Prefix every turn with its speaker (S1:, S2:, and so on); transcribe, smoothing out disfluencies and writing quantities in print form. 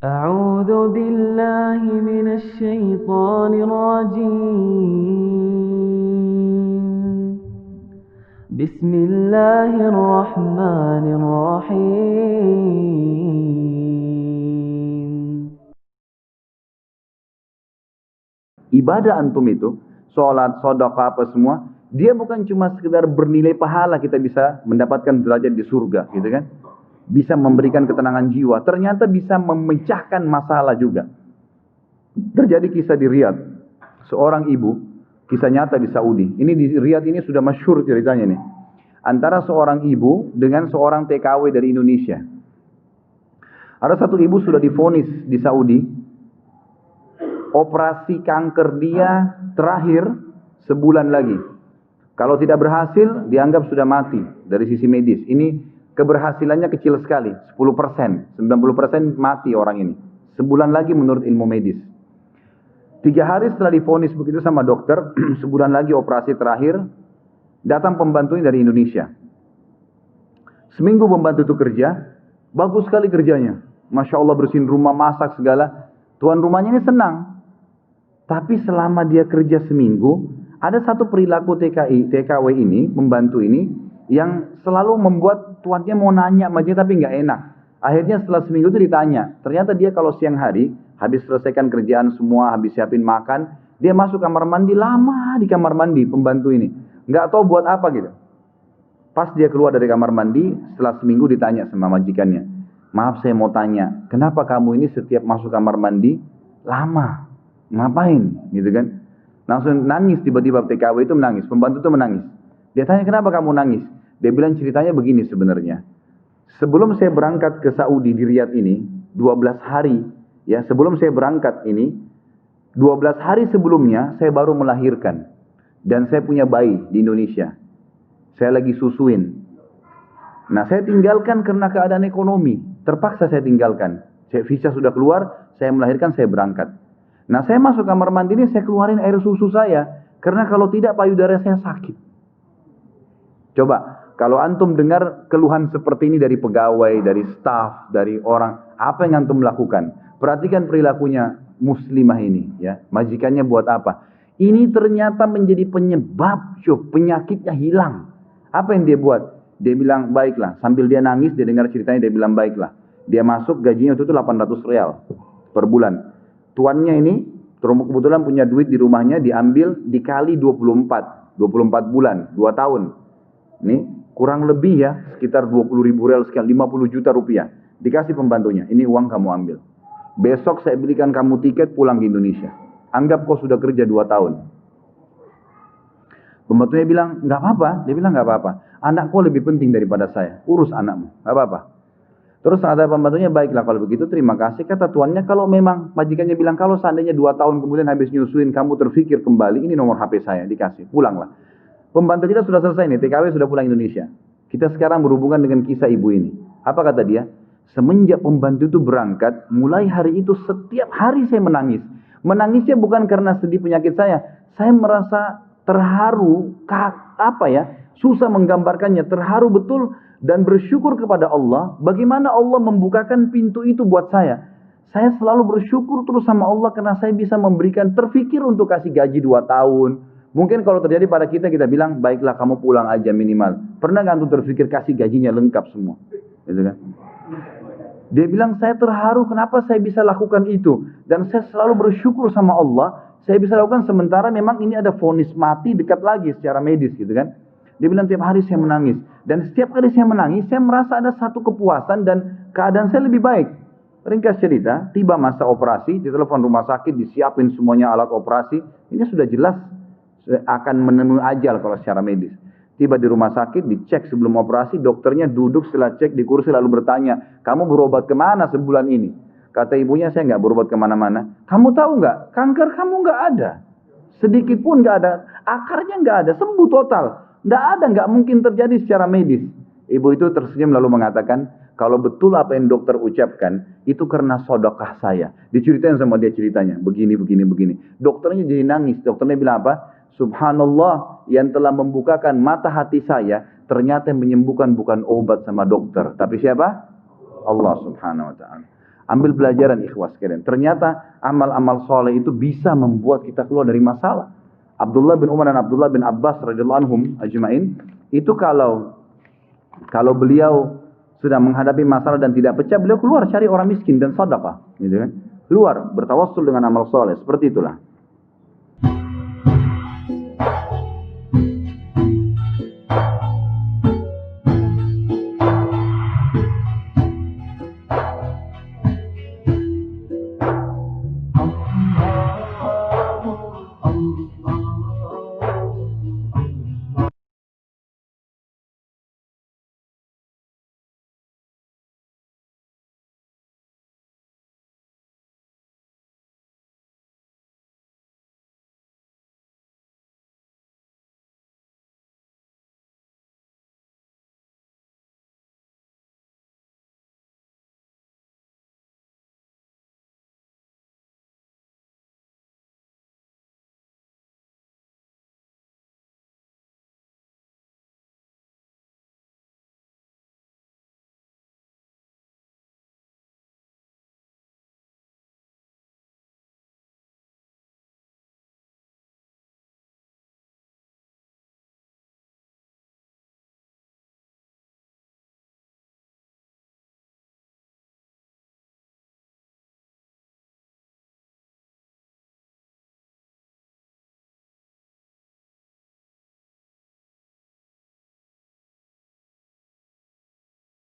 S1: أعوذ بالله من الشيطان الرجيم بسم الله الرحمن الرحيم.
S2: Ibadah antum itu, sholat, sedekah, apa semua, dia bukan cuma sekedar bernilai pahala kita bisa mendapatkan derajat di surga, gitu kan? Bisa memberikan ketenangan jiwa, ternyata bisa memecahkan masalah juga. Terjadi kisah di Riyadh, seorang ibu, kisah nyata di Saudi. Ini di Riyadh ini sudah masyhur ceritanya nih. Antara seorang ibu dengan seorang TKW dari Indonesia. Ada satu ibu sudah divonis di Saudi, operasi kanker dia terakhir sebulan lagi. Kalau tidak berhasil, dianggap sudah mati dari sisi medis. Ini keberhasilannya kecil sekali, 10%, 90% mati orang ini. Sebulan lagi menurut ilmu medis. 3 hari setelah divonis begitu sama dokter, sebulan lagi operasi terakhir, datang pembantunya dari Indonesia. Seminggu pembantu itu kerja, bagus sekali kerjanya. Masya Allah bersihin rumah, masak segala. Tuan rumahnya ini senang. Tapi selama dia kerja seminggu, ada satu perilaku TKW ini, membantu ini, yang selalu membuat tuannya mau nanya sama dia tapi nggak enak. Akhirnya setelah seminggu itu ditanya. Ternyata dia kalau siang hari, habis selesaikan kerjaan semua, habis siapin makan, dia masuk kamar mandi, lama di kamar mandi pembantu ini. Nggak tahu buat apa gitu. Pas dia keluar dari kamar mandi, setelah seminggu ditanya sama majikannya. Maaf saya mau tanya, kenapa kamu ini setiap masuk kamar mandi, lama? Ngapain? Gitu kan. Langsung nangis tiba-tiba TKW itu menangis, pembantu itu menangis. Dia tanya kenapa kamu nangis? Dia bilang ceritanya begini sebenarnya. Sebelum saya berangkat ke Saudi di Riyadh ini, 12 hari, ya sebelum saya berangkat ini, 12 hari sebelumnya saya baru melahirkan. Dan saya punya bayi di Indonesia. Saya lagi susuin. Nah saya tinggalkan karena keadaan ekonomi. Terpaksa saya tinggalkan. Visa sudah keluar, saya melahirkan, saya berangkat. Nah saya masuk kamar mandi ini, saya keluarin air susu saya. Karena kalau tidak payudara saya sakit. Coba, kalau antum dengar keluhan seperti ini dari pegawai, dari staf, dari orang, apa yang antum lakukan? Perhatikan perilakunya muslimah ini, ya. Majikannya buat apa? Ini ternyata menjadi penyebab, penyakitnya hilang. Apa yang dia buat? Dia bilang, baiklah. Sambil dia nangis, dia dengar ceritanya, dia bilang, baiklah. Dia masuk, gajinya itu 800 real per bulan. Tuannya ini, kebetulan punya duit di rumahnya, diambil dikali 24 bulan, 2 tahun. Ini kurang lebih ya, sekitar 20.000 real sekian, 50 juta rupiah. Dikasih pembantunya, ini uang kamu ambil. Besok saya belikan kamu tiket pulang ke Indonesia. Anggap kau sudah kerja 2 tahun. Pembantunya bilang, nggak apa-apa. Dia bilang, nggak apa-apa. Anak kau lebih penting daripada saya. Urus anakmu, nggak apa-apa. Terus kata pembantunya, baiklah kalau begitu terima kasih. Kata tuannya, kalau memang majikannya bilang, kalau seandainya 2 tahun kemudian habis nyusuin, kamu terfikir kembali, ini nomor HP saya, dikasih, pulanglah. Pembantu kita sudah selesai nih, TKW sudah pulang Indonesia. Kita sekarang berhubungan dengan kisah ibu ini. Apa kata dia? Semenjak pembantu itu berangkat, mulai hari itu setiap hari saya menangis. Menangisnya bukan karena sedih penyakit saya. Saya merasa terharu, susah menggambarkannya, terharu betul dan bersyukur kepada Allah. Bagaimana Allah membukakan pintu itu buat saya. Saya selalu bersyukur terus sama Allah karena saya bisa memberikan, terfikir untuk kasih gaji 2 tahun. Mungkin kalau terjadi pada kita, kita bilang, baiklah kamu pulang aja minimal. Pernah nggak antum terfikir kasih gajinya lengkap semua? Gitu kan? Dia bilang, saya terharu kenapa saya bisa lakukan itu. Dan saya selalu bersyukur sama Allah, saya bisa lakukan sementara memang ini ada vonis mati dekat lagi secara medis gitu kan. Dia bilang, tiap hari saya menangis. Dan setiap kali saya menangis, saya merasa ada satu kepuasan dan keadaan saya lebih baik. Ringkas cerita, tiba masa operasi, ditelepon rumah sakit, disiapin semuanya alat operasi. Ini sudah jelas akan menemui ajal kalau secara medis. Tiba di rumah sakit, dicek sebelum operasi, dokternya duduk setelah cek di kursi lalu bertanya, kamu berobat kemana sebulan ini? Kata ibunya, saya nggak berobat kemana-mana. Kamu tahu nggak, kanker kamu nggak ada. Sedikit pun nggak ada, akarnya nggak ada, sembuh total. Nggak ada, nggak mungkin terjadi secara medis. Ibu itu tersenyum lalu mengatakan, kalau betul apa yang dokter ucapkan, itu karena sedekah saya. Diceritain sama dia ceritanya, begini. Dokternya jadi nangis, dokternya bilang apa? Subhanallah, yang telah membukakan mata hati saya, ternyata yang menyembuhkan bukan obat sama dokter. Tapi siapa? Allah subhanahu wa ta'ala. Ambil pelajaran ikhwas sekalian. Ternyata amal-amal soleh itu bisa membuat kita keluar dari masalah. Abdullah bin Umar dan Abdullah bin Abbas radhiyallahu anhum ajma'in itu kalau beliau sudah menghadapi masalah dan tidak pecah, beliau keluar cari orang miskin dan sedekah, gitu kan? Keluar bertawassul dengan amal soleh, seperti itulah.